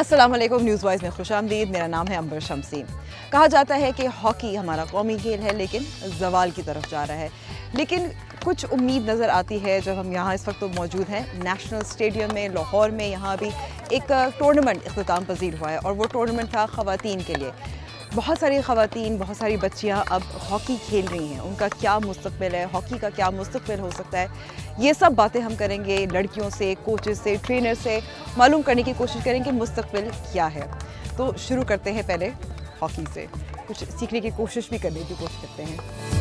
अस्सलाम वालेकुम, news voice में खुशामदीद। मेरा नाम है अंबर शमसी। कहा जाता है कि हॉकी हमारा कौमी खेल है लेकिन ज़वाल की तरफ जा रहा है, लेकिन कुछ उम्मीद नज़र आती है जब हम यहाँ इस वक्त तो मौजूद हैं नेशनल स्टेडियम में लाहौर में। यहाँ भी एक टूर्नामेंट इख्तिताम पजीर हुआ है और वो टूर्नामेंट था ख़वातीन के लिए। बहुत सारी ख़वातीन, बहुत सारी बच्चियाँ अब हॉकी खेल रही हैं। उनका क्या मुस्तक़बिल है, हॉकी का क्या मुस्तक़बिल हो सकता है, ये सब बातें हम करेंगे लड़कियों से, कोचेस से, ट्रेनर से मालूम करने की कोशिश करेंगे मुस्तक़बिल क्या है। तो शुरू करते हैं पहले हॉकी से, कुछ सीखने की कोशिश भी करने की कोशिश करते हैं।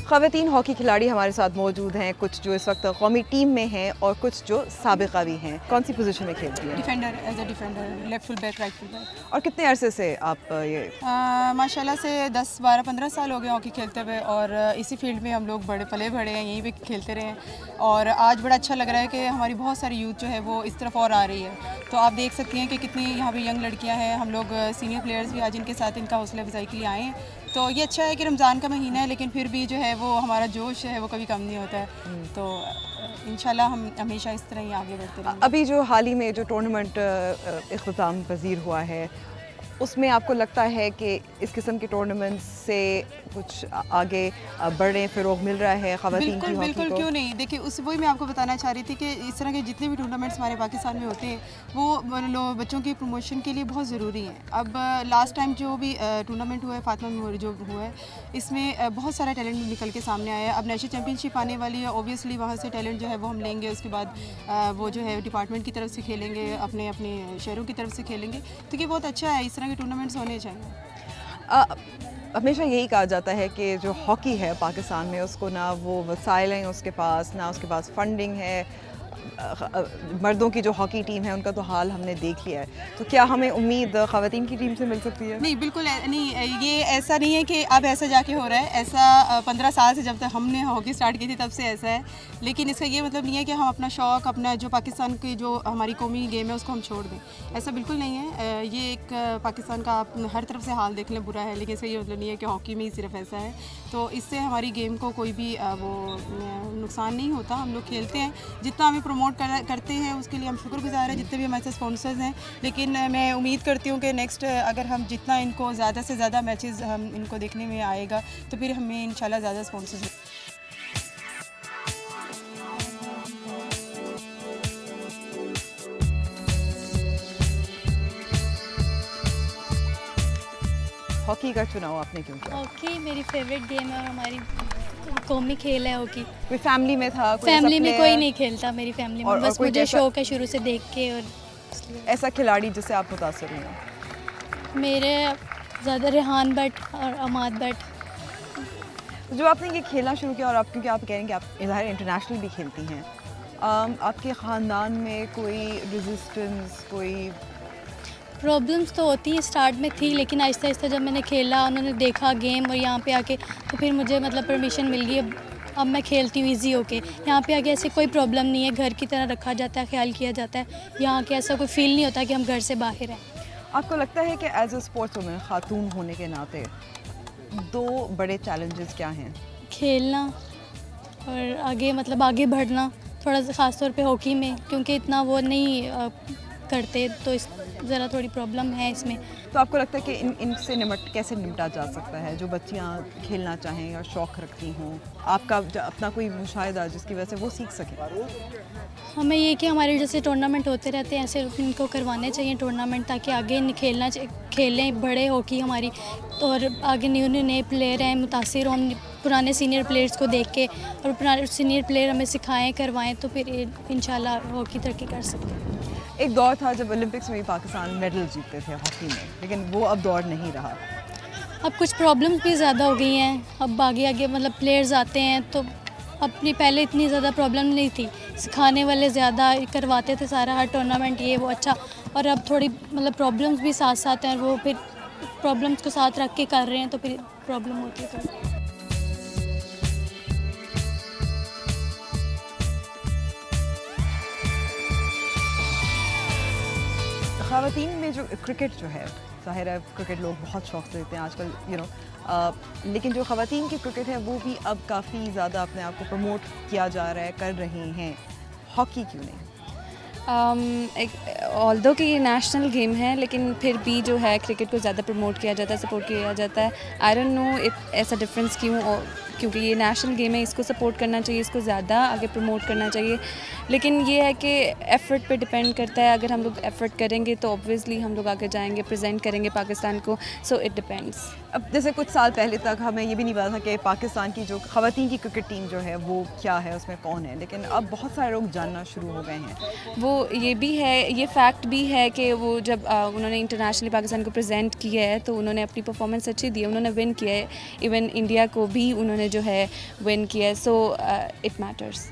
ख़वातीन हॉकी खिलाड़ी हमारे साथ मौजूद हैं, कुछ जो इस वक्त कौमी टीम में हैं और कुछ जो साबिक़ा भी हैं। कौन सी पोजीशन में खेलती हैं? Defender, as a defender, left full back, right full back. और कितने अरसे से आप ये माशाल्लाह से 10, 12, 15 साल हो गए हॉकी खेलते हुए और इसी फील्ड में हम लोग बड़े पले बड़े हैं, यहीं पे खेलते रहे हैं। और आज बड़ा अच्छा लग रहा है कि हमारी बहुत सारी यूथ जो है वो इस तरफ और आ रही है। तो आप देख सकती हैं कि कितनी यहाँ पे यंग लड़कियाँ हैं। हम लोग सीनियर प्लेयर्स भी आज इनके साथ इनका हौसला अफजाई के लिए आए हैं। तो ये अच्छा है कि रमज़ान का महीना है लेकिन फिर भी जो है वो हमारा जोश है वो कभी कम नहीं होता है। तो इंशाल्लाह हम हमेशा इस तरह ही आगे बढ़ते रहेंगे। अभी जो हाल ही में जो टूर्नामेंट इख्तिताम पजीर हुआ है, उसमें आपको लगता है कि इस किस्म के टूर्नामेंट से कुछ आगे बढ़ने फ़रोग़ मिल रहा है ख़वातीन की हॉकी बिल्कुल को? क्यों नहीं। देखिए वही मैं आपको बताना चाह रही थी कि इस तरह के जितने भी टूर्नामेंट्स हमारे पाकिस्तान में होते हैं वो बच्चों की प्रमोशन के लिए बहुत ज़रूरी हैं। अब लास्ट टाइम जो भी टूर्नामेंट हुआ है फातिमा मेमोरियल जो हुआ है, इसमें बहुत सारा टैलेंट निकल के सामने आया है। अब नेशनल चैम्पियनशिप आने वाली है, ओबियसली वहाँ से टैलेंट जो है वो हम लेंगे। उसके बाद वो जो है डिपार्टमेंट की तरफ से खेलेंगे, अपने अपने शहरों की तरफ से खेलेंगे। तो ये बहुत अच्छा है, इस तरह के टूर्नामेंट्स होने चाहिए। हमेशा यही कहा जाता है कि जो हॉकी है पाकिस्तान में, उसको ना वो वसाइल हैं उसके पास, ना उसके पास फंडिंग है। मर्दों की जो हॉकी टीम है उनका तो हाल हमने देख लिया है। तो क्या हमें उम्मीद ख़वातीन की टीम से मिल सकती है? नहीं, बिल्कुल नहीं। ये ऐसा नहीं है कि अब ऐसा जाके हो रहा है। ऐसा 15 साल से जब तक हमने हॉकी स्टार्ट की थी तब से ऐसा है। लेकिन इसका ये मतलब नहीं है कि हम अपना शौक़, अपना जो पाकिस्तान की जो हमारी कौमी गेम है उसको हम छोड़ दें। ऐसा बिल्कुल नहीं है। ये एक पाकिस्तान का आप हर तरफ से हाल देख लें बुरा है, लेकिन इसका ये मतलब नहीं है कि हॉकी में ही सिर्फ ऐसा है। तो इससे हमारी गेम को कोई भी वो नुकसान नहीं होता। हम लोग खेलते हैं, जितना हमें प्रमोट करते हैं उसके लिए हम शुक्रगुजार हैं, जितने भी हमारे साथ स्पॉन्सर्स हैं। लेकिन मैं उम्मीद करती हूँ कि नेक्स्ट अगर हम जितना इनको ज़्यादा से ज़्यादा मैचेस हम इनको देखने में आएगा तो फिर हमें इंशाल्लाह ज़्यादा स्पॉन्सर्स। हॉकी का चुनाव आपने क्यों किया? हॉकी मेरी फेवरेट गेम है और हमारी कौमी खेल है हॉकी। कोई फैमिली में था? फैमिली में कोई नहीं खेलता मेरी फैमिली में, बस मुझे शौक है शुरू से देख के। और ऐसा खिलाड़ी जिससे आप मुतासर हुए? मेरे ज़्यादा रेहान भट्ट और अमाद भट्ट। जो आपने ये खेलना शुरू किया और आप क्योंकि आप कह रहे हैं कि आप ज़ाहिर इंटरनेशनल भी खेलती हैं, आपके ख़ानदान में कोई रेजिस्टेंस, कोई प्रॉब्लम्स तो होती हैं, स्टार्ट में थी, लेकिन आहिस्ता आहिस्ता जब मैंने खेला, उन्होंने देखा गेम और यहाँ पे आके तो फिर मुझे मतलब परमिशन मिल गई। अब मैं खेलती हूँ ईजी होके। यहाँ पे आके ऐसे कोई प्रॉब्लम नहीं है, घर की तरह रखा जाता है, ख्याल किया जाता है। यहाँ के ऐसा कोई फील नहीं होता कि हम घर से बाहर हैं। आपको लगता है कि एज अ स्पोर्ट्स वुमेन, खातून होने के नाते दो बड़े चैलेंजेस क्या हैं? खेलना और आगे मतलब आगे बढ़ना, थोड़ा सा ख़ास तौर पे हॉकी में, क्योंकि इतना वो नहीं करते तो इस ज़रा थोड़ी प्रॉब्लम है इसमें। तो आपको लगता है कि इनसे कैसे निपटा जा सकता है? जो बच्चियाँ खेलना चाहें या शौक़ रखती हों, आपका अपना कोई मुशाहिदा जिसकी वजह से वो सीख सकें? हमें ये कि हमारे जैसे टूर्नामेंट होते रहते हैं, ऐसे इनको करवाने चाहिए टूर्नामेंट, ताकि आगे खेलें बड़े हॉकी हमारी। और आगे नए प्लेयर हैं, मुतासिर हों पुराने सीनियर प्लेयर्स को देख के, और पुराने सीनियर प्लेयर हमें सिखाएं करवाएं, तो फिर इंशाल्लाह हॉकी तरक्की कर सकते हैं। एक दौर था जब ओलंपिक्स में भी पाकिस्तान मेडल जीतते थे हॉकी में, लेकिन वो अब दौर नहीं रहा। अब कुछ प्रॉब्लम्स भी ज़्यादा हो गई हैं। अब आगे मतलब प्लेयर्स आते हैं तो अपनी पहले इतनी ज़्यादा प्रॉब्लम नहीं थी, सिखाने वाले ज़्यादा करवाते थे सारा, हर टूर्नामेंट ये वो अच्छा। और अब थोड़ी मतलब प्रॉब्लम्स भी साथ साथ हैं और वो फिर प्रॉब्लम्स को साथ रख के कर रहे हैं तो फिर प्रॉब्लम होती है। तो ख़वातीन में जो क्रिकेट जो है, ज़ाहिर है क्रिकेट लोग बहुत शौक़ से देते हैं आजकल। लेकिन जो ख़वातीन की क्रिकेट है वो भी अब काफ़ी ज़्यादा अपने आप को प्रमोट किया जा रहा है, कर रही हैं, हॉकी क्यों नहीं? ऑल्दो कि ये नेशनल गेम है, लेकिन फिर भी जो है क्रिकेट को ज़्यादा प्रमोट किया जाता है, सपोर्ट किया जाता है। आई डोंट नो ऐसा डिफरेंस क्यों, क्योंकि ये नेशनल गेम है, इसको सपोर्ट करना चाहिए, इसको ज़्यादा आगे प्रमोट करना चाहिए। लेकिन ये है कि एफ़र्ट पे डिपेंड करता है। अगर हम लोग एफ़र्ट करेंगे तो ऑब्वियसली हम लोग आगे जाएंगे, प्रेजेंट करेंगे पाकिस्तान को। So it depends. अब जैसे कुछ साल पहले तक हमें ये भी नहीं पता था कि पाकिस्तान की जो ख़वातीन की क्रिकेट टीम जो है वो क्या है, उसमें कौन है, लेकिन अब बहुत सारे लोग जानना शुरू हो गए हैं। वो ये भी है, ये फैक्ट भी है कि वो जब उन्होंने इंटरनेशनली पाकिस्तान को प्रेजेंट किया है तो उन्होंने अपनी परफॉर्मेंस अच्छी दी है, उन्होंने विन किया है, इवन इंडिया को भी उन्होंने जो है विन किया है। So it matters.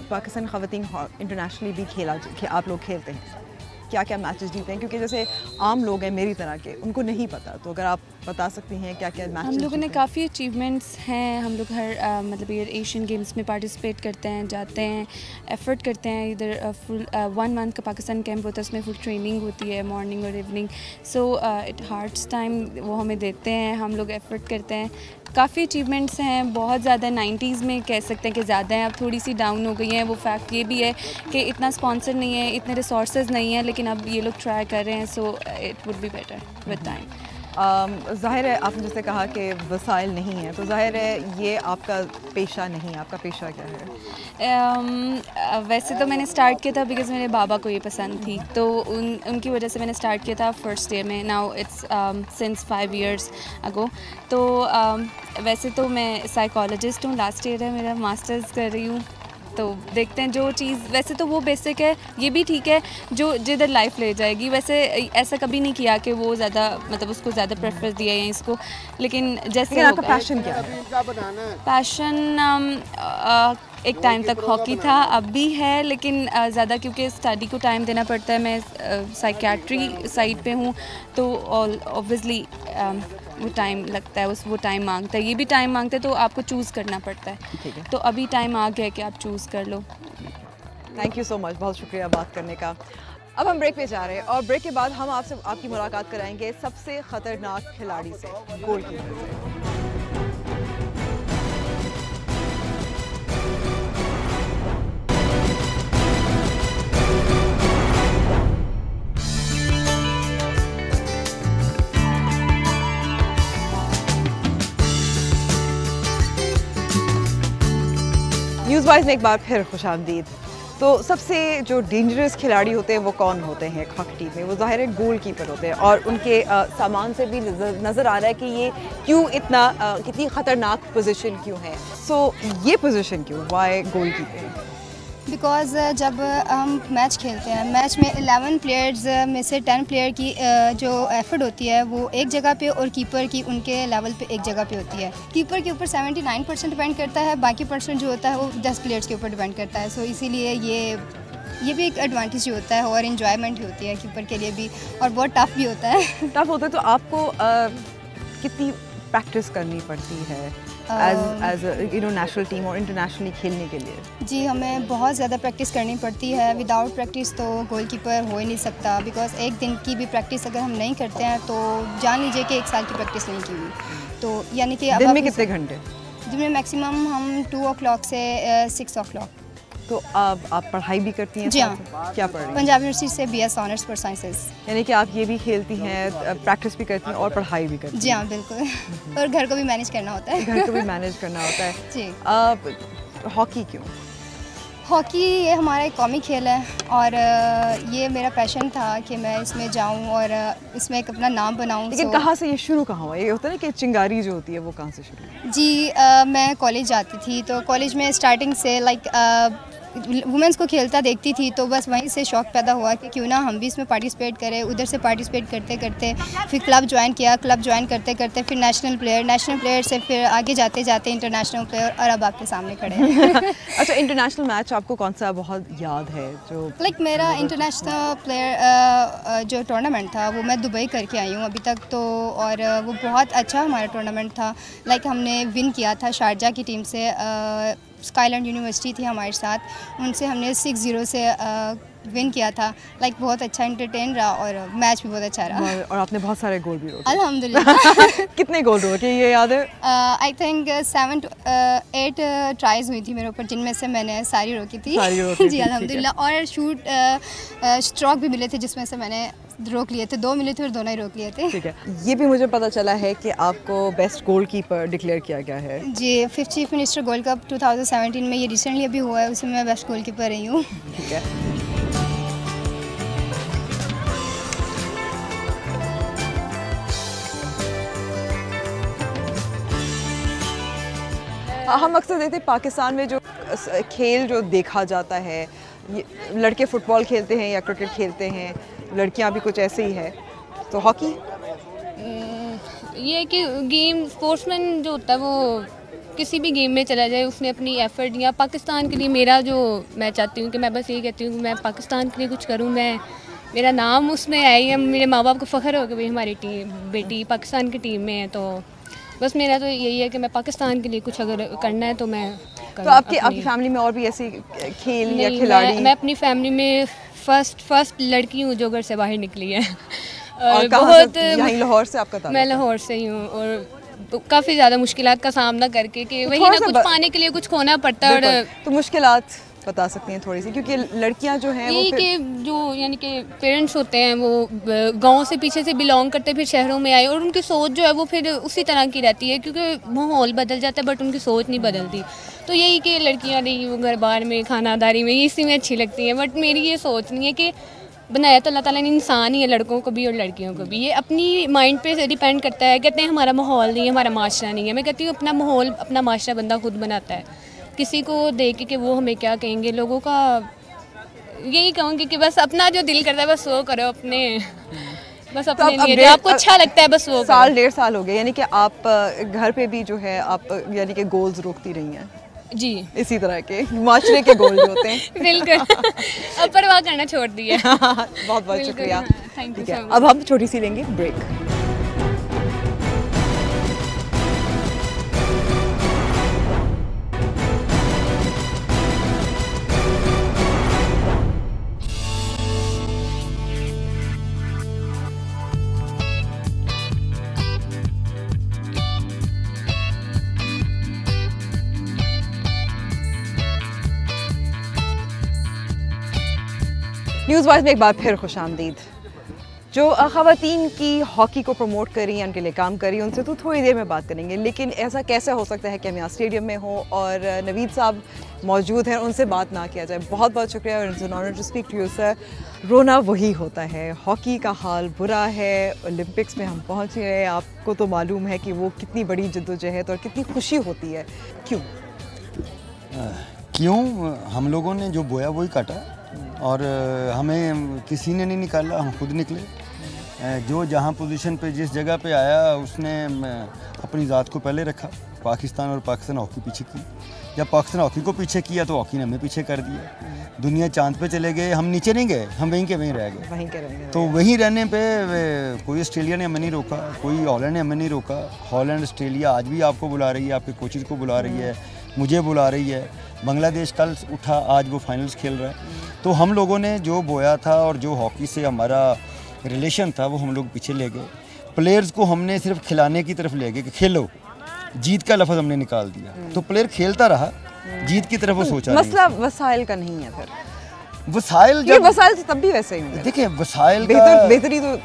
पाकिस्तान ख़वातीन इंटरनेशनली भी आप लोग खेलते हैं, क्या क्या मैचेस जीते हैं? क्योंकि जैसे आम लोग हैं मेरी तरह के, उनको नहीं पता, तो अगर आप बता सकती हैं क्या क्या मैचेस? हम लोगों ने काफ़ी अचीवमेंट्स हैं। हम लोग हर मतलब ये एशियन गेम्स में पार्टिसिपेट करते हैं, जाते हैं, एफ़र्ट करते हैं। इधर फुल 1 मंथ का पाकिस्तान कैंप होता है, उसमें फुल ट्रेनिंग होती है मॉर्निंग और इवनिंग। सो इट हार्ड्स टाइम वो हमें देते हैं, हम लोग एफ़र्ट करते हैं। काफ़ी अचीवमेंट्स हैं, बहुत ज़्यादा 90s में कह सकते हैं कि ज़्यादा हैं, अब थोड़ी सी डाउन हो गई हैं। वो फैक्ट ये भी है कि इतना स्पॉन्सर नहीं है, इतने रिसोर्सेज नहीं है, लेकिन अब ये लोग ट्राई कर रहे हैं। So it would be better with time. ज़ाहिर है आपने जैसे कहा कि वसाइल नहीं है, तो ज़ाहिर है ये आपका पेशा नहीं है। आपका पेशा क्या है? वैसे तो मैंने स्टार्ट किया था बिकॉज़ मेरे बाबा को ये पसंद थी, तो उनकी वजह से मैंने स्टार्ट किया था फर्स्ट ईयर में। नाउ इट्स सिंस 5 years अगो। तो वैसे तो मैं साइकोलॉजिस्ट हूँ, लास्ट ईयर है मेरा, मास्टर्स कर रही हूँ। तो देखते हैं जो चीज़, वैसे तो वो बेसिक है, ये भी ठीक है जो जिधर लाइफ ले जाएगी। वैसे ऐसा कभी नहीं किया कि वो ज़्यादा मतलब उसको ज़्यादा प्रेफरेंस दिया या इसको, लेकिन जैसे आपका पैशन क्या है? पैशन एक टाइम तक हॉकी था, अब भी है, लेकिन ज़्यादा क्योंकि स्टडी को टाइम देना पड़ता है। मैं साइकियाट्री साइड पे हूँ, तो ऑब्वियसली वो टाइम लगता है, वो टाइम मांगता है, ये भी टाइम मांगता है, तो आपको चूज़ करना पड़ता है। तो अभी टाइम आ गया कि आप चूज़ कर लो। थैंक यू सो मच, बहुत शुक्रिया बात करने का। अब हम ब्रेक पे जा रहे हैं और ब्रेक के बाद हम आपसे आपकी मुलाकात कराएंगे सबसे ख़तरनाक खिलाड़ी से, गोलकीपर से। न्यूज़ वाइज में एक बार फिर खुशामदीद। तो सबसे जो डेंजरस खिलाड़ी होते हैं वो कौन होते हैं हॉकी टीम में? वो ज़ाहिर है गोल कीपर होते हैं, और उनके सामान से भी नज़र आ रहा है कि ये क्यों कितनी ख़तरनाक पोजीशन क्यों है। सो ये पोजीशन क्यों, वाई गोल कीपर? बिकॉज़ जब हम मैच खेलते हैं, मैच में 11 प्लेयर्स में से 10 प्लेयर की जो एफर्ट होती है वो एक जगह पे, और कीपर की उनके लेवल पे एक जगह पे होती है। कीपर के ऊपर 79% डिपेंड करता है, बाकी परसेंट जो होता है वो 10 प्लेयर्स के ऊपर डिपेंड करता है। सो इसीलिए ये भी एक एडवांटेज होता है और इन्जॉयमेंट होती है कीपर के लिए भी, और बहुत टफ़ भी होता है। टफ होता है, तो आपको कितनी प्रैक्टिस करनी पड़ती है एज नेशनल टीम और इंटरनेशनली खेलने के लिए? जी, हमें बहुत ज़्यादा प्रैक्टिस करनी पड़ती है। विदाउट प्रैक्टिस तो गोलकीपर हो ही नहीं सकता, बिकॉज़ एक दिन की भी प्रैक्टिस अगर हम नहीं करते हैं तो जान लीजिए कि 1 साल की प्रैक्टिस नहीं की हुई। तो यानी कि दिन में कितने घंटे? दिन में मैक्सिमम हम 2 o'clock से 6 o'clock। तो अब आप पढ़ाई भी करती हैं? जी हाँ। क्या पढ़ रही हैं? पंजाब यूनिवर्सिटी से BS ऑनर्स फॉर साइंसेस। यानी कि आप ये भी खेलती हैं, प्रैक्टिस भी करती हैं और पढ़ाई भी करती हैं? जी हाँ, बिल्कुल। और घर को भी मैनेज करना होता है। घर को भी मैनेज करना होता है। जी। हॉकी क्यों? हॉकी ये हमारा एक कौमी खेल है, और ये मेरा पैशन था कि मैं इसमें जाऊं और इसमें एक अपना नाम बनाऊं। लेकिन कहाँ से ये शुरू कहाँ हुआ? ये होता है ना कि चिंगारी जो होती है वो कहाँ से शुरू हुई? जी, मैं कॉलेज जाती थी, तो कॉलेज में स्टार्टिंग से वुमेंस को खेलता देखती थी, तो बस वहीं से शौक़ पैदा हुआ कि क्यों ना हम भी इसमें पार्टिसिपेट करें। उधर से पार्टिसिपेट करते करते फिर क्लब ज्वाइन किया, क्लब ज्वाइन करते करते फिर नेशनल प्लेयर से फिर आगे जाते जाते इंटरनेशनल प्लेयर, और अब आपके सामने खड़े हैं। अच्छा, इंटरनेशनल मैच आपको कौन सा बहुत याद है जो? मेरा इंटरनेशनल प्लेयर जो टूर्नामेंट था वो मैं दुबई करके आई हूँ अभी तक, तो और वो बहुत अच्छा हमारा टूर्नामेंट था। हमने विन किया था शारजा की टीम से। स्काईलैंड यूनिवर्सिटी थी हमारे साथ, उनसे हमने 6-0 से विन किया था। लाइक बहुत अच्छा एंटरटेन रहा और मैच भी बहुत अच्छा रहा। और आपने बहुत सारे गोल भी रोके। अल्हम्दुलिल्लाह। कितने गोल रोके ये याद है? आई थिंक 7 to 8 ट्राइज हुई थी मेरे ऊपर, जिनमें से मैंने सारी रोकी थी। जी अल्हम्दुलिल्लाह। और शूट स्ट्रोक भी मिले थे जिसमें से मैंने रोक लिए थे, 2 मिले थे और दोनों ही रोक लिए थे। ठीक है, ये भी मुझे पता चला है कि आपको बेस्ट गोलकीपर डिक्लेयर किया गया है। जी, 5th chief minister gold cup 2017 में ये रिसेंटली अभी हुआ है, उसमें मैं बेस्ट गोलकीपर रही हूँ। ठीक है, हम अक्सर देखते हैं पाकिस्तान में जो खेल जो देखा जाता है, ये लड़के फुटबॉल खेलते हैं या क्रिकेट खेलते हैं, लड़कियां भी कुछ ऐसे ही है। तो हॉकी ये है कि गेम स्पोर्ट्समैन जो होता है वो किसी भी गेम में चला जाए, उसने अपनी एफर्ट या पाकिस्तान के लिए मेरा जो मैं चाहती हूँ कि मैं बस यही कहती हूँ कि मैं पाकिस्तान के लिए कुछ करूँ, मैं मेरा नाम उसमें आए या मेरे माँ बाप को फ़ख्र हो कि भाई हमारी बेटी पाकिस्तान की टीम में है। तो बस मेरा तो यही है कि मैं पाकिस्तान के लिए कुछ अगर करना है तो मैं तो आपकी फैमिली में और भी ऐसी खेल या खिलाड़ी? मैं अपनी फैमिली में फर्स्ट लड़की हूँ जो घर से बाहर निकली है। और बहुत यहीं लाहौर से आपका ताल्लुक? मैं लाहौर से ही हूँ और काफ़ी ज़्यादा मुश्किलात का सामना करके कि वही ना कुछ पाने के लिए कुछ खोना पड़ता है। और तो मुश्किलात बता सकती हैं थोड़ी सी, क्योंकि लड़कियां जो हैं यही कि जो यानी कि पेरेंट्स होते हैं वो गांव से पीछे से बिलोंग करते फिर शहरों में आए और उनकी सोच जो है वो फिर उसी तरह की रहती है, क्योंकि माहौल बदल जाता है बट उनकी सोच नहीं बदलती। तो यही कि लड़कियां रही वो घर बार में खानादारी में इसी में अच्छी लगती हैं, बट मेरी ये सोच नहीं है कि बनाया तो अल्लाह ताला ने इंसान ही है, लड़कों को भी और लड़कियों को भी। ये अपनी माइंड पे डिपेंड करता है। कहते हैं हमारा माहौल नहीं है, हमारा माशरा नहीं है। मैं कहती हूँ अपना माहौल अपना माशरा बंदा खुद बनाता है। किसी को देख के वो हमें क्या कहेंगे, लोगों का यही कहूँगी कि बस अपना जो दिल करता है बस वो करो, अपने बस अपने लिए जो आपको अच्छा लगता है बस वो। 1.5 साल हो गए यानी कि आप घर पे भी जो है आप यानी कि गोल्स रोकती रही हैं? जी, इसी तरह के माशरे के गोल जो होते हैं। बिल्कुल, अब परवाह करना छोड़ दिया। बहुत बहुत शुक्रिया। Thank you. अब हम छोटी सी लेंगे ब्रेक। न्यूज़ वाइज में एक बार फिर खुशामदीद। जो ख़वातीन की हॉकी को प्रमोट करी उनके लिए काम करी, उनसे तो थोड़ी देर में बात करेंगे, लेकिन ऐसा कैसे हो सकता है कि हम यहाँ स्टेडियम में हो और नवीद साहब मौजूद हैं, उनसे बात ना किया जाए। बहुत बहुत शुक्रिया और it's an honour to speak to you sir. रोना वही होता है, हॉकी का हाल बुरा है। ओलंपिक्स में हम पहुँच गए, आपको तो मालूम है कि वो कितनी बड़ी जद्दोजहद और कितनी खुशी होती है। क्यों हम लोगों ने जो बोया वही काटा और हमें किसी ने नहीं निकाला, हम खुद निकले। जो जहाँ पोजीशन पे जिस जगह पे आया उसने अपनी ज़ात को पहले रखा, पाकिस्तान और पाकिस्तान हॉकी पीछे की। जब पाकिस्तान हॉकी को पीछे किया तो हॉकी ने हमें पीछे कर दिया। दुनिया चांद पे चले गए, हम नीचे नहीं गए, हम वहीं के वहीं रह गए। तो वहीं रहने पे कोई ऑस्ट्रेलिया ने हमें नहीं रोका, कोई हॉलैंड ने हमें नहीं रोका। हॉलैंड ऑस्ट्रेलिया आज भी आपको बुला रही है, आपके कोचेज़ को बुला रही है, मुझे बुला रही है। बांग्लादेश कल उठा, आज वो फाइनल्स खेल रहा है। तो हम लोगों ने जो बोया था और जो हॉकी से हमारा रिलेशन था वो हम लोग पीछे ले गए। प्लेयर्स को हमने सिर्फ खिलाने की तरफ ले गए कि खेलो, जीत का लफ्ज़ हमने निकाल दिया। तो प्लेयर खेलता रहा, जीत की तरफ वो सोचा। मसला वसाइल का नहीं है फिर, वसाइल जब वसाइल तब भी वैसे ही होंगे। देखिए वसाइल बेहतरी तो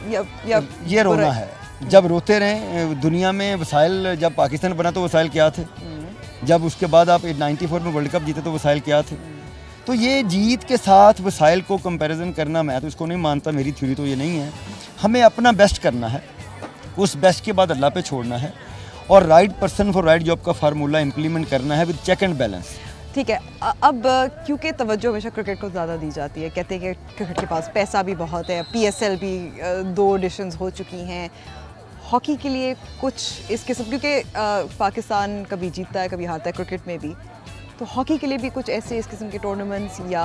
ये रोना है। जब रोते रहे दुनिया में वसाइल, जब पाकिस्तान बना तो वसाइल क्या थे, जब उसके बाद आप 94 में वर्ल्ड कप जीते तो वसाइल क्या थे। तो ये जीत के साथ वसाइल को कंपैरिजन करना, मैं तो इसको नहीं मानता, मेरी थ्योरी तो ये नहीं है। हमें अपना बेस्ट करना है, उस बेस्ट के बाद अल्लाह पे छोड़ना है और right person for right job का फार्मूला इम्प्लीमेंट करना है विद चेक एंड बैलेंस। ठीक है, अब क्योंकि तवज्जो हमेशा क्रिकेट को ज़्यादा दी जाती है, कहते हैं कि क्रिकेट के पास पैसा भी बहुत है, PSL भी 2 एडिशंस हो चुकी हैं। हॉकी के लिए कुछ इस किस्म, क्योंकि पाकिस्तान कभी जीतता है कभी हारता है क्रिकेट में भी, तो हॉकी के लिए भी कुछ ऐसे इस किस्म के टूर्नामेंट्स या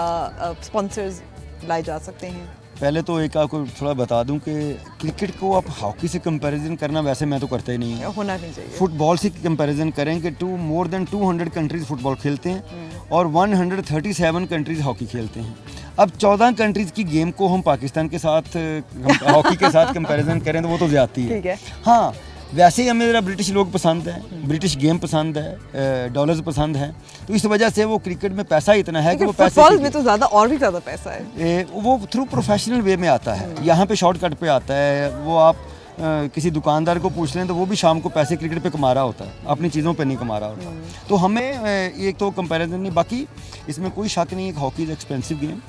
स्पॉन्सर्स लाए जा सकते हैं? पहले तो एक आपको थोड़ा बता दूं कि क्रिकेट को आप हॉकी से कंपैरिजन करना वैसे मैं तो करता ही नहीं हूँ, होना नहीं चाहिए। फुटबॉल से कंपैरिजन करें कि मोर देन 200 कंट्रीज़ फुटबॉल खेलते हैं और 137 कंट्रीज़ हॉकी खेलते हैं। अब 14 कंट्रीज़ की गेम को हम पाकिस्तान के साथ हॉकी के साथ कंपैरिजन करें तो वो तो ज़्यादती है। ठीक है। हाँ, वैसे ही हमें ज़रा ब्रिटिश लोग पसंद हैं, ब्रिटिश गेम पसंद है, डॉलर्स पसंद हैं, तो इस वजह से वो क्रिकेट में पैसा इतना है कि वो पैसे फुटबॉल में तो ज़्यादा और भी ज़्यादा पैसा है। वो थ्रू प्रोफेशनल वे में आता है, यहाँ पे शॉर्टकट पे आता है। वो आप किसी दुकानदार को पूछ लें तो वो भी शाम को पैसे क्रिकेट पे कमा रहा होता है, अपनी चीज़ों पे नहीं कमा रहा होता। तो हमें एक तो कंपैरिजन नहीं, बाकी इसमें कोई शक नहीं है कि hockey is expensive game.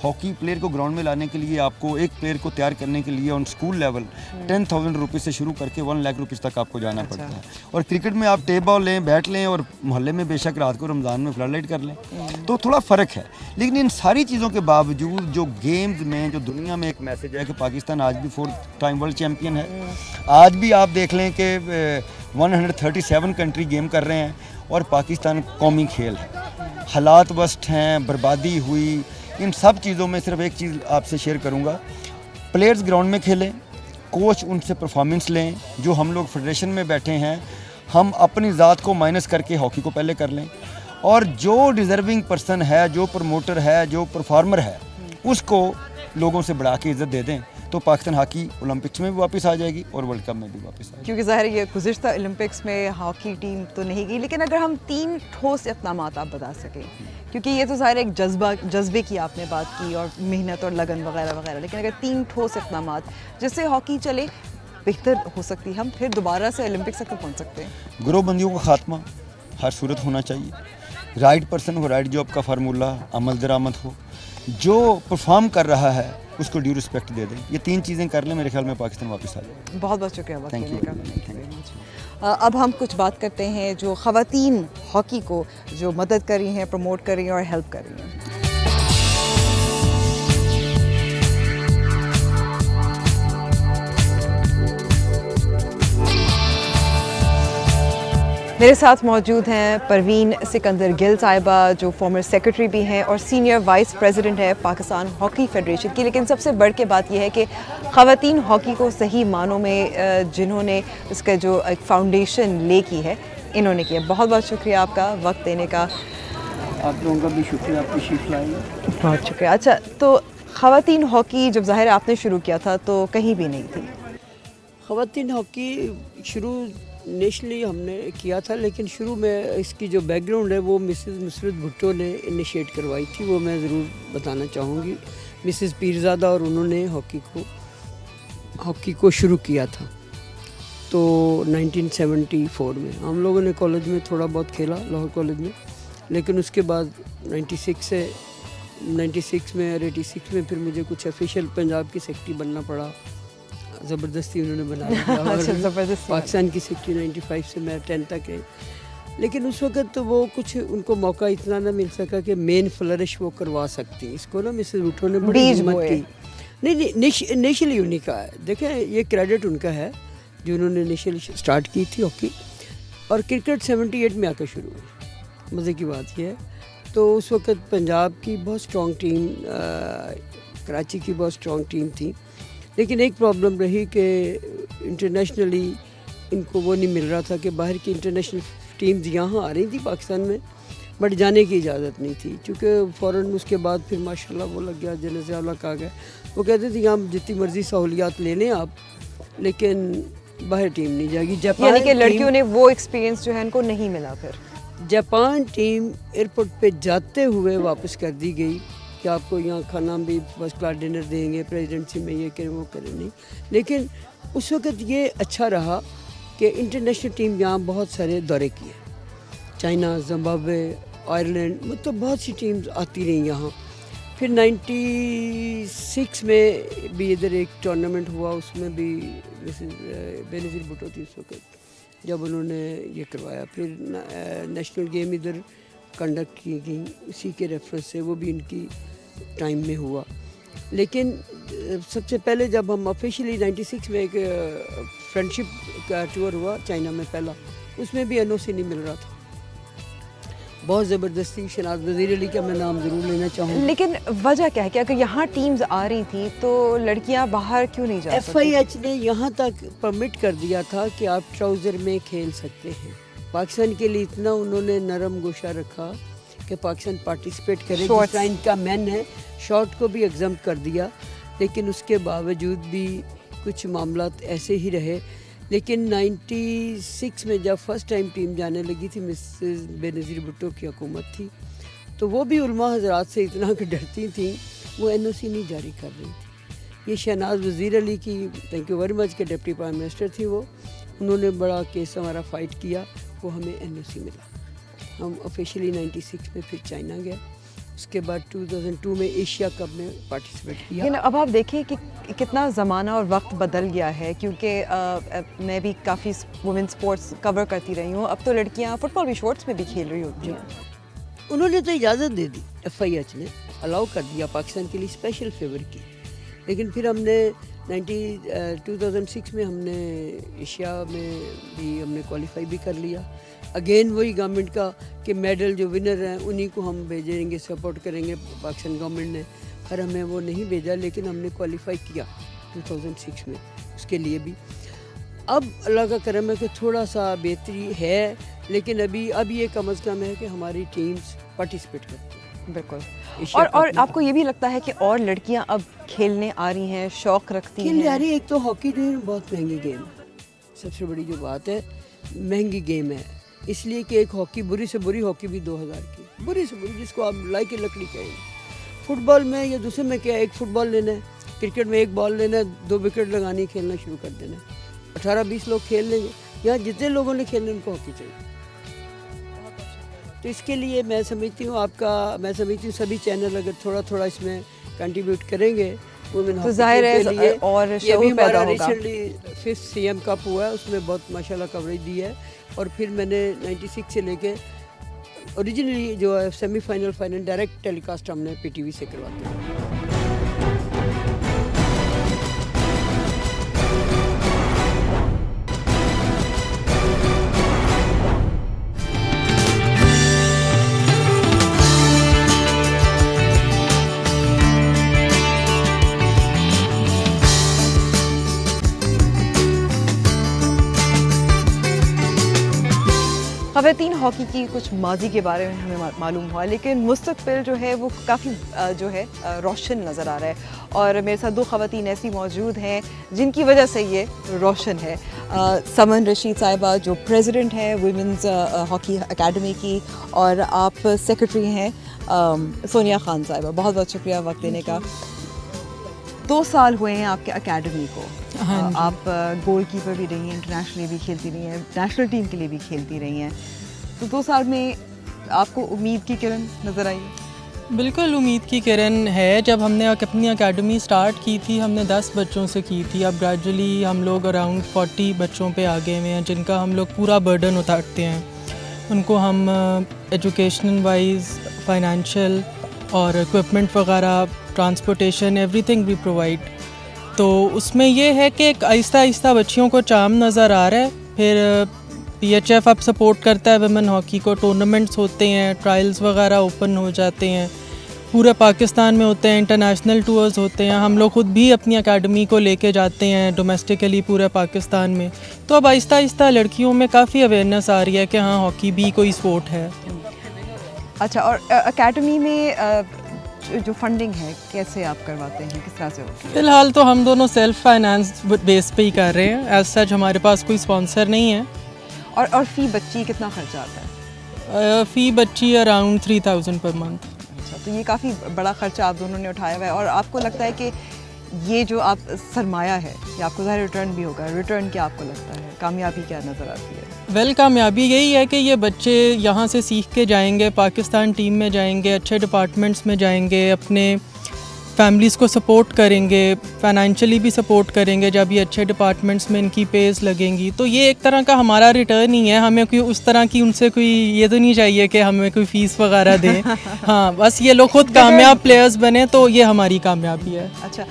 Hockey player को ग्राउंड में लाने के लिए आपको एक प्लेयर को तैयार करने के लिए ऑन स्कूल लेवल 10,000 रुपीज़ से शुरू करके 1 लाख रुपीज़ तक आपको जाना पड़ता है। और क्रिकेट में आप टेप बॉल लें, बैट लें और मोहल्ले में बेशक रात को रमज़ान में फ्लड लाइट कर लें, तो थोड़ा फ़र्क है। लेकिन इन सारी चीज़ों के बावजूद जो गेम्स में, जो दुनिया में एक मैसेज है कि पाकिस्तान आज भी 4th टाइम वर्ल्ड चैम्पियन है। आज भी आप देख लें कि 137 कंट्री गेम कर रहे हैं और पाकिस्तान कौमी खेल है। हालात वर्स्ट हैं, बर्बादी हुई, इन सब चीज़ों में सिर्फ एक चीज़ आपसे शेयर करूंगा, प्लेयर्स ग्राउंड में खेलें, कोच उनसे परफॉर्मेंस लें। जो हम लोग फेडरेशन में बैठे हैं, हम अपनी ज़ात को माइनस करके हॉकी को पहले कर लें, और जो डिज़र्विंग पर्सन है, जो प्रमोटर है, जो परफॉर्मर है, उसको लोगों से बढ़ा के इज़्ज़त दे दें, तो पाकिस्तान हॉकी ओलंपिक्स में भी वापस आ जाएगी और वर्ल्ड कप में भी वापस आ जाएगी। क्योंकि ज़ाहिर ये गुज़िश्ता ओलंपिक्स में हॉकी टीम तो नहीं गई, लेकिन अगर हम 3 ठोस इक़दामात आप बता सकें, क्योंकि ये तो ज़ाहिर एक जज्बे की आपने बात की और मेहनत और लगन वगैरह वगैरह, लेकिन अगर 3 ठोस इक़दामात जिससे हॉकी चले बेहतर हो सकती, हम फिर दोबारा से ओलंपिक्स तक पहुँच सकते हैं। ग्रोहबंदियों का खात्मा हर सूरत होना चाहिए, राइट पर्सन हो, राइट जॉब का फार्मूला, अमल दरामद हो, जो परफॉर्म कर रहा है उसको ड्यू रिस्पेक्ट दे दें। ये 3 चीज़ें कर लें, मेरे ख्याल में पाकिस्तान वापस आ जाए। बहुत बहुत शुक्रिया बात Thank करने you. का। Thank you. अब हम कुछ बात करते हैं जो ख़वातीन हॉकी को जो मदद कर रही हैं, प्रमोट कर रही हैं और हेल्प कर रही हैं। मेरे साथ मौजूद हैं परवीन सिकंदर गिल साहिबा, जो फॉर्मर सेक्रेटरी भी हैं और सीनियर वाइस प्रेसिडेंट है पाकिस्तान हॉकी फेडरेशन की। लेकिन सबसे बढ़ के बात यह है कि ख़वातीन हॉकी को सही मानों में जिन्होंने इसका जो एक फाउंडेशन ले की है, इन्होंने किया। बहुत बहुत शुक्रिया आपका वक्त देने का। आप लोगों का भी शुक्रिया, आप तशरीफ़ लाए। बहुत शुक्रिया। अच्छा, तो ख़वातीन हॉकी जब ज़ाहिर आपने शुरू किया था तो कहीं भी नहीं थी। ख़वातीन हॉकी शुरू नेशनली हमने किया था, लेकिन शुरू में इसकी जो बैकग्राउंड है वो मिसेस नुसरत भुट्टो ने इनिशिएट करवाई थी, वो मैं ज़रूर बताना चाहूँगी। मिसेस पीरज़ादा और उन्होंने हॉकी को शुरू किया था, तो 1974 में हम लोगों ने कॉलेज में थोड़ा बहुत खेला, लाहौर कॉलेज में, लेकिन उसके बाद 96 में और 86 में फिर मुझे कुछ ऑफिशियल पंजाब की सेक्रेटरी बनना पड़ा। ज़बरदस्ती उन्होंने बनाया पाकिस्तान की सेक्रेटरी 95 से मैं 10 तक है। लेकिन उस वक्त तो वो कुछ उनको मौका इतना ना मिल सका कि मेन फ्लरिश वो करवा सकती। इसको ना मिसेस भुट्टो ने बड़ी हिम्मत की। नहीं, इनिशियली उन्हीं का है, देखें ये क्रेडिट उनका है जो उन्होंने इनिशियली स्टार्ट की थी हॉकी। और क्रिकेट 78 में आकर शुरू हुई। मज़े की बात यह है, तो उस वक्त पंजाब की बहुत स्ट्रॉन्ग टीम, कराची की बहुत स्ट्रॉन्ग टीम थी, लेकिन एक प्रॉब्लम रही कि इंटरनेशनली इनको वो नहीं मिल रहा था कि बाहर की इंटरनेशनल टीम्स यहाँ आ रही थी पाकिस्तान में, बट जाने की इजाज़त नहीं थी, क्योंकि फ़ौरन उसके बाद फिर माशाल्लाह वो लग गया, जनरल अलग आ गए। वो कहते थे यहाँ जितनी मर्ज़ी सहूलियात ले लें आप, लेकिन बाहर टीम नहीं जाएगी। यानी कि लड़कियों ने वो एक्सपीरियंस जो है इनको नहीं मिला। फिर जापान टीम एयरपोर्ट पे जाते हुए वापस कर दी गई कि आपको यहाँ खाना भी फर्स्ट क्लास डिनर देंगे, प्रेसिडेंसी में ये करें वो करें नहीं। लेकिन उस वक्त ये अच्छा रहा कि इंटरनेशनल टीम यहाँ बहुत सारे दौरे किए, चाइना, जिम्बाब्वे, आयरलैंड, मतलब बहुत सी टीम्स आती रही यहाँ। फिर 96 में भी इधर एक टूर्नामेंट हुआ, उसमें भी मिसेस बेनज़ीर भुट्टो थी उस वक्त जब उन्होंने ये करवाया। फिर नेशनल गेम इधर कंडक्ट की गई, उसी के रेफरेंस से वो भी इनकी टाइम में हुआ। लेकिन सबसे पहले जब हम ऑफिशियली 96 में एक फ्रेंडशिप का टूर हुआ चाइना में पहला, उसमें भी एनओसी नहीं मिल रहा था, बहुत ज़बरदस्ती। शनाज वज़ीर अली का मैं नाम ज़रूर लेना चाहूँगी। लेकिन वजह क्या है कि अगर यहाँ टीम्स आ रही थी तो लड़कियाँ बाहर क्यों नहीं जा सकती? FIH ने यहाँ तक परमिट कर दिया था कि आप ट्राउज़र में खेल सकते हैं। पाकिस्तान के लिए इतना उन्होंने नरम गोशा रखा कि पाकिस्तान पार्टिसिपेट करे, जिस लाइन का मैन है शॉट को भी एग्जाम कर दिया, लेकिन उसके बावजूद भी कुछ मामला ऐसे ही रहे। लेकिन 96 में जब फर्स्ट टाइम टीम जाने लगी थी, मिसेस बेनज़ीर भुट्टो की हुकूमत थी, तो वो भी उलमा हजरात से इतना कि डरती थी, वो NOC नहीं जारी कर रही थी। ये शहनाज वज़ीर अली की, थैंक यू वेरी मच, के डिप्टी प्राइम मिनिस्टर थी वो, उन्होंने बड़ा केस हमारा फ़ाइट किया, वो हमें NOC मिला। हम ऑफिशियली 96 में फिर चाइना गए, उसके बाद 2002 में एशिया कप में पार्टिसिपेट किया। लेकिन अब आप देखिए कि कितना ज़माना और वक्त बदल गया है, क्योंकि मैं भी काफ़ी वुमेन स्पोर्ट्स कवर करती रही हूँ। अब तो लड़कियाँ फुटबॉल भी शॉर्ट्स में भी खेल रही होती हैं। उन्होंने तो इजाज़त दे दी, FIH ने अलाउ कर दिया, पाकिस्तान के लिए स्पेशल फेवर की। लेकिन फिर हमने 2006 में हमने एशिया में भी हमने क्वालिफाई भी कर लिया। अगेन वही गवर्नमेंट का कि मेडल जो विनर हैं उन्हीं को हम भेजेंगे, सपोर्ट करेंगे। पाकिस्तान गवर्नमेंट ने खैर हमें वो नहीं भेजा, लेकिन हमने क्वालिफाई किया 2006 में उसके लिए भी। अब अल्लाह का करम है कि थोड़ा सा बेहतरी है, लेकिन अब ये कम अज़ कम है कि हमारी टीम्स पार्टिसिपेट करती हैं। बिल्कुल। और आपको ये भी लगता है कि और लड़कियां अब खेलने आ रही हैं, शौक़ रखती हैं? आ रही है। एक तो हॉकी जो है बहुत महंगी गेम है, सबसे बड़ी जो बात है महंगी गेम है, इसलिए कि एक हॉकी, बुरी से बुरी हॉकी भी 2000 की, बुरी से बुरी, जिसको आप लाई की लकड़ी कहेंगे। फुटबॉल में या दूसरे में क्या, एक फुटबॉल लेना है, क्रिकेट में एक बॉल लेना है, 2 विकेट लगानी, खेलना शुरू कर देना है, 18-20 लोग खेल लेंगे। यहाँ जितने लोगों ने खेलने उनको हॉकी चाहिए। तो इसके लिए मैं समझती हूँ सभी चैनल अगर थोड़ा थोड़ा इसमें कंट्रीब्यूट करेंगे तो जाहिर है और ये भी हमारा रिसेंटली 5th CM कप हुआ है, उसमें बहुत माशाल्लाह कवरेज दी है। और फिर मैंने 96 से लेके ओरिजिनली जो है सेमीफाइनल फाइनल डायरेक्ट टेलीकास्ट हमने PTV से करवाते हैं। ख़वातीन हॉकी की कुछ माजी के बारे में हमें मालूम हुआ, लेकिन मुस्तक़बिल जो है वो काफ़ी जो है रोशन नज़र आ रहा है। और मेरे साथ 2 ख़वातीन ऐसी मौजूद हैं जिनकी वजह से ये रोशन है। समन रशीद साहिबा जो प्रेसिडेंट है वुमेन्स हॉकी एकेडमी की, और आप सेक्रेटरी हैं सोनिया खान साहिबा। बहुत बहुत शुक्रिया वक्त देने का। 2 साल हुए हैं आपके एकेडमी को। आप गोल कीपर भी रही हैं, इंटरनेशनली भी खेलती रही हैं, नेशनल टीम के लिए भी खेलती रही हैं। तो 2 साल में आपको उम्मीद की किरण नज़र आई? बिल्कुल उम्मीद की किरण है। जब हमने अपनी एकेडमी स्टार्ट की थी, हमने 10 बच्चों से की थी। अब ग्रेजुअली हम लोग अराउंड 40 बच्चों पे आ गए हुए हैं, जिनका हम लोग पूरा बर्डन उतारते हैं। उनको हम एजुकेशनल वाइज, फाइनेंशियल और इक्विपमेंट वगैरह, ट्रांसपोर्टेशन, एवरीथिंग वी प्रोवाइड। तो उसमें ये है कि आहिस्ता आहिस्ता बच्चियों को चाम नज़र आ रहा है। फिर PHF अब सपोर्ट करता है वुमेन हॉकी को, टूर्नामेंट्स होते हैं, ट्रायल्स वगैरह ओपन हो जाते हैं, पूरे पाकिस्तान में होते हैं, इंटरनेशनल टूर्स होते हैं। हम लोग खुद भी अपनी एकेडमी को लेके जाते हैं डोमेस्टिकली पूरे पाकिस्तान में। तो अब आहिस्ता आहिस्ता लड़कियों में काफ़ी अवेयरनेस आ रही है कि हाँ, हॉकी भी कोई स्पोर्ट है। अच्छा, और एकेडमी में जो फंडिंग है कैसे आप करवाते हैं, किस तरह से होती है? फ़िलहाल तो हम दोनों सेल्फ फाइनेंस बेस पे ही कर रहे हैं। एज सच हमारे पास कोई स्पॉन्सर नहीं है। और फ़ी बच्ची कितना खर्चा आता है? फ़ी बच्ची अराउंड 3000 पर मंथ। अच्छा, तो ये काफ़ी बड़ा खर्चा आप दोनों ने उठाया हुआ है। और आपको लगता है कि ये जो आप सरमाया है ये आपको ज़ाहिर रिटर्न भी होगा? रिटर्न क्या आपको लगता है, कामयाबी क्या नज़र आती है? वेल, कामयाबी यही है कि ये बच्चे यहाँ से सीख के जाएंगे, पाकिस्तान टीम में जाएंगे, अच्छे डिपार्टमेंट्स में जाएंगे, अपने फैमिलीज़ को सपोर्ट करेंगे, फाइनेंशियली भी सपोर्ट करेंगे। जब ये अच्छे डिपार्टमेंट्स में इनकी पेज लगेंगी तो ये एक तरह का हमारा रिटर्न ही है। हमें कोई उस तरह की उनसे कोई ये तो नहीं चाहिए कि हमें कोई फ़ीस वगैरह दें। हाँ, बस ये लोग खुद कामयाब प्लेयर्स बने तो ये हमारी कामयाबी है। अच्छा,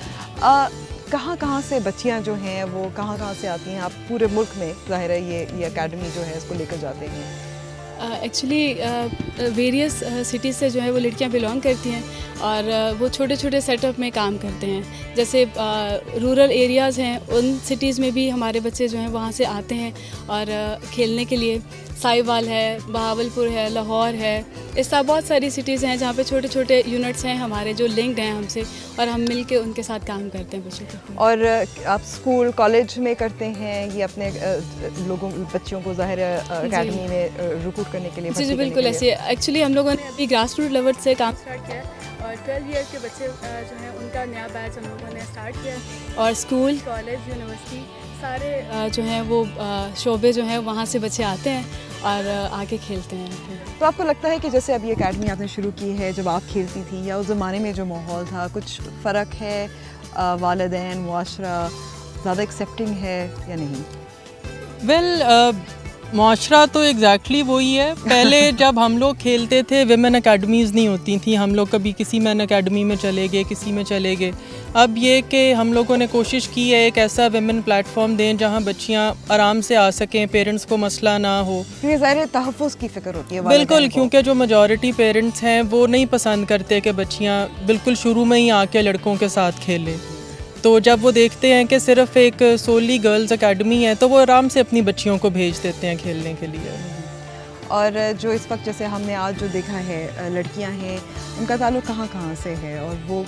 कहाँ से बच्चियाँ जो हैं वो कहाँ से आती हैं? आप पूरे मुल्क में ज़ाहिर है ये एकेडमी जो है इसको लेकर जाते हैं? एक्चुअली वेरियस सिटीज़ से जो है वो लड़कियां बिलोंग करती हैं और वो छोटे छोटे सेटअप में काम करते हैं। जैसे रूरल एरियाज़ हैं, उन सिटीज़ में भी हमारे बच्चे जो हैं वहाँ से आते हैं और खेलने के लिए। साहिवाल है, बहावलपुर है, लाहौर है, इस तरह बहुत सारी सिटीज़ हैं जहाँ पे छोटे छोटे यूनिट्स हैं हमारे जो लिंक्ड हैं हमसे, और हम मिल के उनके साथ काम करते हैं बच्चों के। और आप स्कूल कॉलेज में करते हैं ये अपने बच्चों को ज़ाहिर अकेडमी में रिक्रूट करने के लिए? जी बिल्कुल ऐसे। एक्चुअली हम लोगों ने अभी ग्रास रूट लेवल से काम स्टार्ट किया है, और 12 ईयर के बच्चे जो हैं उनका नया बैच हम लोगों ने स्टार्ट किया है, और स्कूल कॉलेज यूनिवर्सिटी सारे जो हैं वो शोबे जो हैं वहाँ से बच्चे आते हैं और आके खेलते हैं। तो आपको लगता है कि जैसे अभी अकेडमी आपने शुरू की है, जब आप खेलती थी या उस ज़माने में जो माहौल था, कुछ फ़र्क है? वालिदैन मुआशरा ज़्यादा एक्सेप्टिंग है या नहीं? वेल मुआशरा तो एग्जैक्टली वही है। पहले जब हम लोग खेलते थे विमेन अकेडमीज़ नहीं होती थी, हम लोग कभी किसी मैन अकेडमी में चले गए, किसी में चले गए। अब ये कि हम लोगों ने कोशिश की है एक ऐसा विमेन प्लेटफॉर्म दें जहाँ बच्चियाँ आराम से आ सकें, पेरेंट्स को मसला ना हो। ये ज़ाहिर तहफ़्फ़ुज़ की फ़िक्र होती है बिल्कुल, क्योंकि जो मेजॉरिटी पेरेंट्स हैं वो नहीं पसंद करते कि बच्चियाँ बिल्कुल शुरू में ही आके लड़कों के साथ खेलें। तो जब वो देखते हैं कि सिर्फ एक सोली गर्ल्स अकेडमी है तो वो आराम से अपनी बच्चियों को भेज देते हैं खेलने के लिए। और जो इस वक्त जैसे हमने आज जो देखा है लड़कियां हैं, उनका ताल्लुक़ कहाँ से है, और वो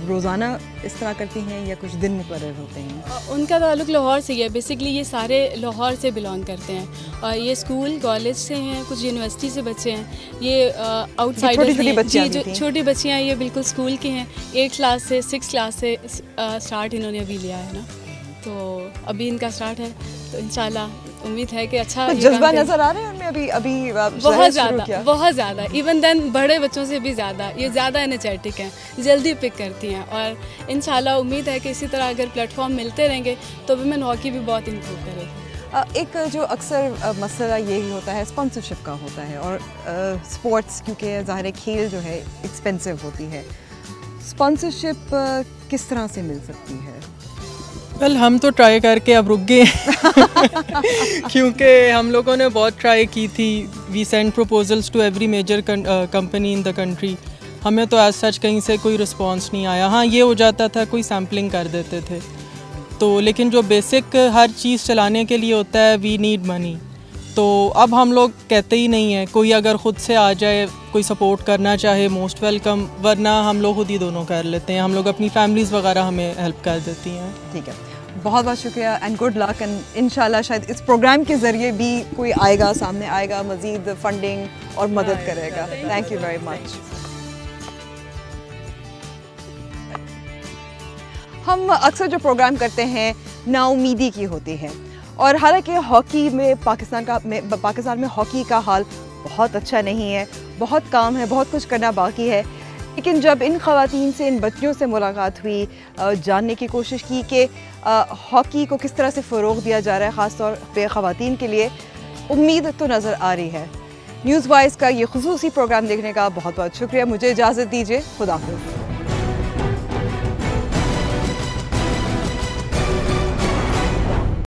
रोज़ाना इस तरह करती हैं या कुछ दिन मुकर्रर होते हैं? उनका ताल्लुक़ लाहौर से ही है। बेसिकली ये सारे लाहौर से बिलोंग करते हैं, और ये स्कूल कॉलेज से हैं, कुछ यूनिवर्सिटी से बच्चे हैं। ये आउटसाइडर्स हैं जी, जो छोटी बच्चियाँ ये बिल्कुल स्कूल की हैं। 8 क्लास से 6 क्लास से स्टार्ट इन्होंने अभी लिया है ना, तो अभी इनका स्टार्ट है। तो इंशाल्लाह उम्मीद है कि अच्छा जज्बा नज़र आ रहे हैं उनमें अभी बहुत ज़्यादा इवन देन बड़े बच्चों से भी ज़्यादा ये ज़्यादा एनर्जेटिक हैं, जल्दी पिक करती हैं। और इंशाल्लाह उम्मीद है कि इसी तरह अगर प्लेटफॉर्म मिलते रहेंगे तो वुमेन हॉकी भी बहुत इम्प्रूव करेगी। एक जो अक्सर मसला यही होता है स्पॉन्सरशिप का होता है, और स्पोर्ट्स क्योंकि ज़ाहिर खेल जो है एक्सपेंसिव होती है, स्पॉन्सरशिप किस तरह से मिल सकती है? वेल हम तो ट्राई करके अब रुक गए क्योंकि हम लोगों ने बहुत ट्राई की थी। We send proposals to every major company in the country. हमें तो एज सच कहीं से कोई रिस्पांस नहीं आया। हाँ, ये हो जाता था कोई सैम्पलिंग कर देते थे तो, लेकिन जो बेसिक हर चीज़ चलाने के लिए होता है वी नीड मनी। तो अब हम लोग कहते ही नहीं है, कोई अगर ख़ुद से आ जाए, कोई सपोर्ट करना चाहे मोस्ट वेलकम, वरना हम लोग खुद ही दोनों कर लेते हैं। हम लोग अपनी फैमिलीज़ वगैरह हमें हेल्प कर देती हैं। ठीक है, बहुत बहुत शुक्रिया एंड गुड लक। एंड इंशाल्लाह शायद इस प्रोग्राम के ज़रिए भी कोई आएगा, सामने आएगा, मज़ीद फंडिंग और मदद करेगा। Thank you very much. हम अक्सर जो प्रोग्राम करते हैं नाउमीदी की होती है, और हालांकि हॉकी में पाकिस्तान में हॉकी का हाल बहुत अच्छा नहीं है, बहुत काम है, बहुत कुछ करना बाकी है। लेकिन जब इन ख़वातीन से, इन बच्चियों से मुलाकात हुई, जानने की कोशिश की कि हॉकी को किस तरह से फ़रोग़ दिया जा रहा है, ख़ास तौर पे ख़वातीन के लिए, उम्मीद तो नज़र आ रही है। न्यूज़ वाइज का ये खुसूसी प्रोग्राम देखने का बहुत बहुत शुक्रिया। मुझे इजाज़त दीजिए, खुदा हाफ़िज़।